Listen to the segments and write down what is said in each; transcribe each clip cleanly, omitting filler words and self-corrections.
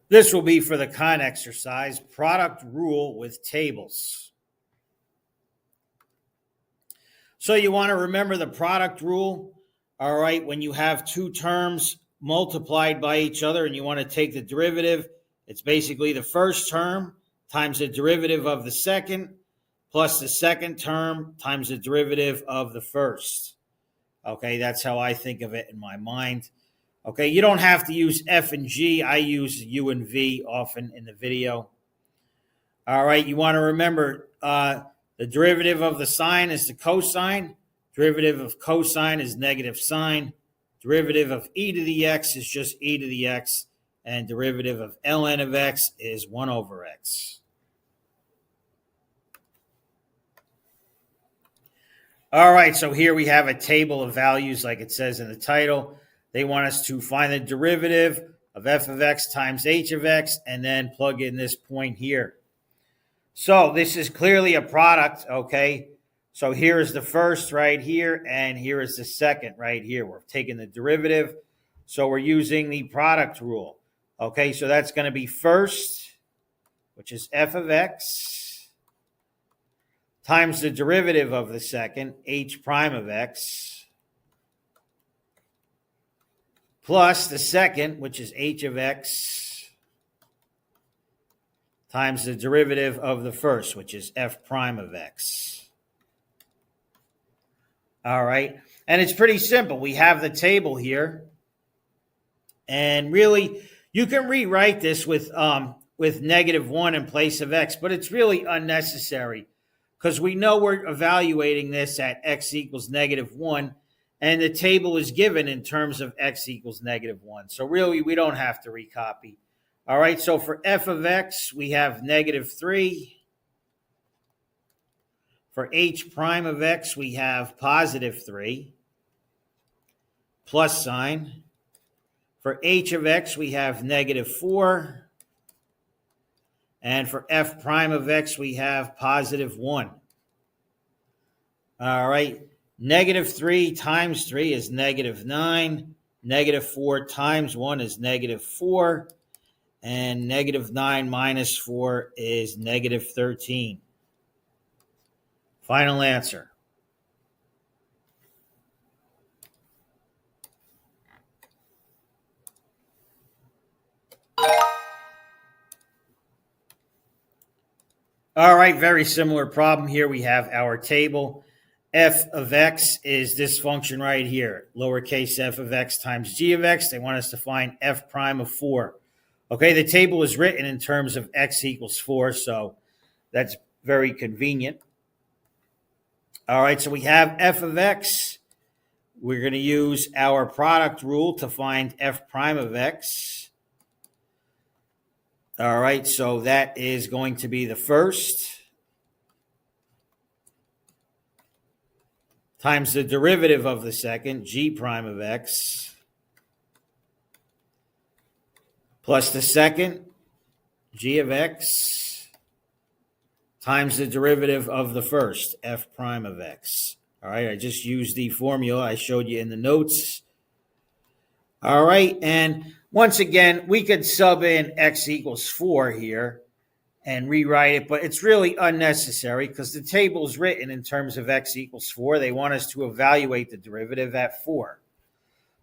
This will be for the con exercise, product rule with tables. So you want to remember the product rule, all right, when you have two terms multiplied by each other and you want to take the derivative, it's basically the first term times the derivative of the second plus the second term times the derivative of the first. Okay, that's how I think of it in my mind. Okay, you don't have to use F and G. I use U and V often in the video. All right, you want to remember the derivative of the sine is the cosine. Derivative of cosine is negative sine. Derivative of e to the x is just e to the x. And derivative of ln of x is 1 over x. All right, so here we have a table of values like it says in the title. They want us to find the derivative of f of x times h of x and then plug in this point here. So this is clearly a product, okay? So here is the first right here, and here is the second right here. We're taking the derivative, so we're using the product rule. Okay, so that's going to be first, which is f of x, times the derivative of the second, h prime of x, plus the second, which is h of x, times the derivative of the first, which is f prime of x. All right. And it's pretty simple. We have the table here. And really, you can rewrite this with -1 in place of x, but it's really unnecessary because we know we're evaluating this at x equals -1, and the table is given in terms of x equals -1. So really, we don't have to recopy. All right, so for f of x, we have -3. For h prime of x, we have +3, plus sign. For h of x, we have -4. And for f prime of x, we have +1. All right, -3 times 3 is -9. -4 times 1 is -4. And -9 minus 4 is -13. Final answer. All right, very similar problem here. We have our table. F of x is this function right here, lowercase f of x times g of x. They want us to find f prime of 4. Okay, the table is written in terms of x equals 4, so that's very convenient. All right, so we have f of x. We're going to use our product rule to find f prime of x. All right, so that is going to be the first times the derivative of the second, g prime of x, plus the second, g of x, times the derivative of the first, f prime of x. All right, I just used the formula I showed you in the notes. All right, and once again, we could sub in x equals 4 here and rewrite it, but it's really unnecessary because the table is written in terms of x equals 4. They want us to evaluate the derivative at 4.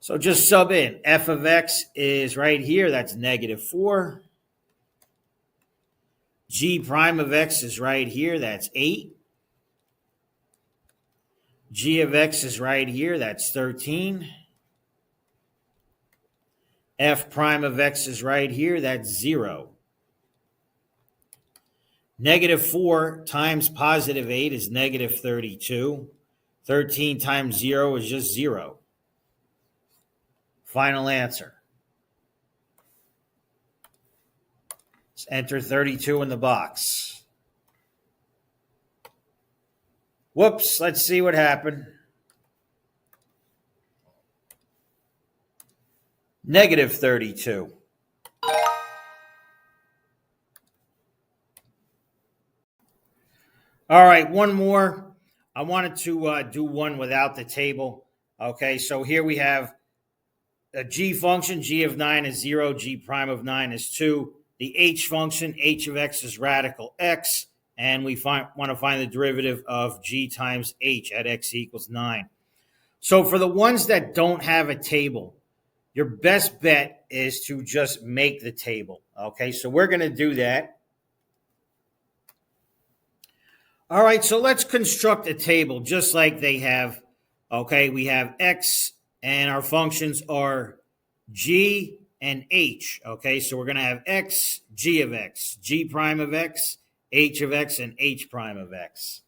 So just sub in. F of x is right here. That's -4. G prime of x is right here. That's 8. G of x is right here. That's 13. F prime of x is right here. That's 0. -4 times +8 is -32. 13 times 0 is just 0. Final answer. Let's enter 32 in the box. Whoops, let's see what happened. -32. All right, one more. I wanted to do one without the table. Okay, so here we have a g function, g of 9 is 0, g prime of 9 is 2. The h function, h of x is radical x, and we want to find the derivative of g times h at x equals 9. So for the ones that don't have a table, your best bet is to just make the table. Okay, so we're going to do that. All right, so let's construct a table just like they have. Okay, we have x, and our functions are g and h. Okay, so we're going to have x, g of x, g prime of x, h of x, and h prime of x.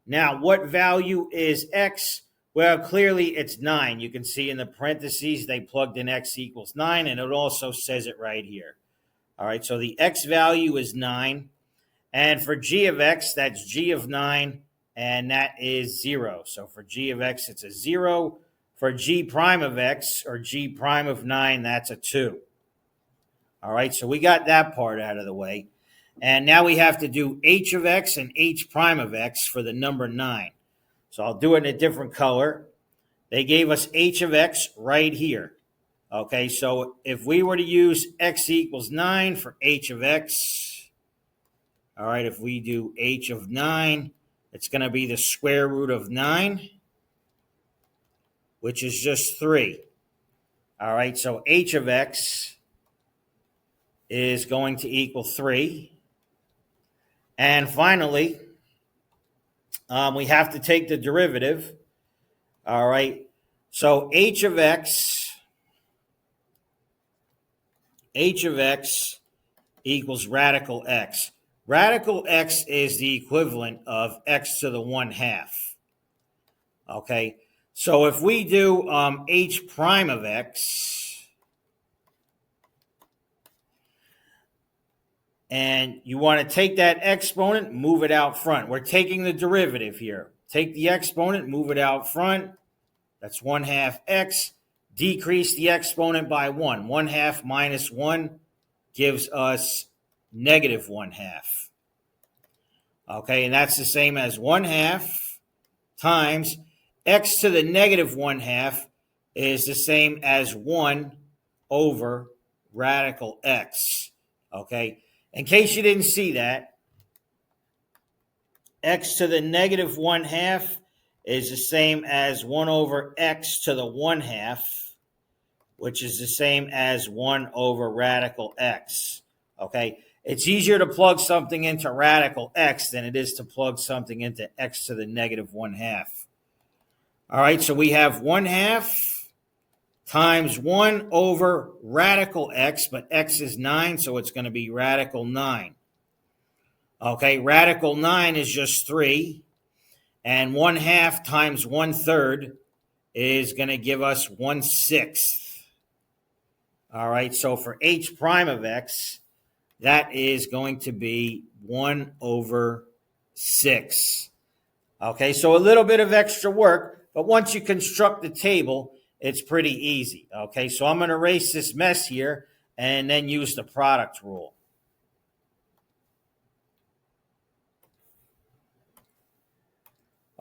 Now, what value is x? Well, clearly it's 9. You can see in the parentheses they plugged in x equals 9, and it also says it right here. All right, so the x value is 9. And for g of x, that's g of 9, and that is 0. So for g of x, it's a 0. For g prime of x, or g prime of 9, that's a 2. All right, so we got that part out of the way. And now we have to do h of x and h prime of x for the number 9. So I'll do it in a different color. They gave us h of x right here. Okay, so if we were to use x equals 9 for h of x, all right, if we do h of 9, it's going to be the square root of 9, which is just 3. All right, so h of x is going to equal 3. And finally, we have to take the derivative. All right, so h of x equals radical x. Radical x is the equivalent of x to the 1/2. Okay, so if we do h prime of x, and you want to take that exponent, move it out front. We're taking the derivative here. Take the exponent, move it out front. That's 1/2 x. Decrease the exponent by 1. 1/2 minus 1 gives us negative 1/2. Okay, and that's the same as 1/2 times x to the negative 1/2 is the same as 1 over radical x. Okay, in case you didn't see that, x to the negative 1/2 is the same as 1 over x to the 1/2, which is the same as 1 over radical x. Okay, it's easier to plug something into radical x than it is to plug something into x to the negative 1/2. All right, so we have 1/2 times 1 over radical x, but x is 9, so it's going to be radical 9. Okay, radical 9 is just 3, and 1/2 times 1/3 is going to give us 1/6. All right, so for h prime of x, that is going to be 1 over 6. Okay, so a little bit of extra work, but once you construct the table, it's pretty easy. Okay, so I'm going to erase this mess here and then use the product rule.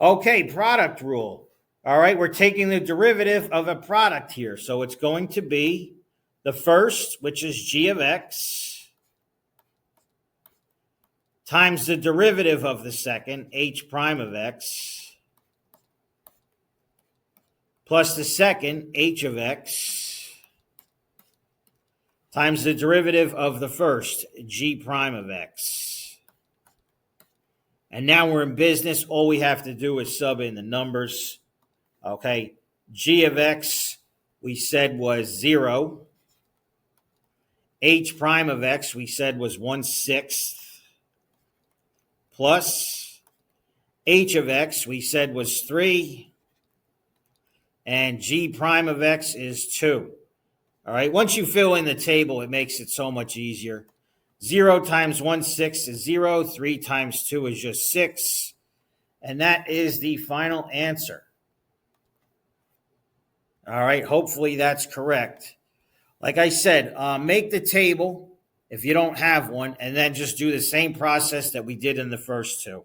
Okay, product rule. All right, we're taking the derivative of a product here. So it's going to be the first, which is g of x, times the derivative of the second, h prime of x, plus the second, h of x, times the derivative of the first, g prime of x. And now we're in business. All we have to do is sub in the numbers. Okay, g of x, we said was 0. H prime of x, we said was 1/6. Plus h of x, we said was 3. And g prime of x is 2. All right, once you fill in the table, it makes it so much easier. 0 times 1/6 is 0. 3 times 2 is just 6. And that is the final answer. All right, hopefully that's correct. Like I said, make the table if you don't have one, and then just do the same process that we did in the first two.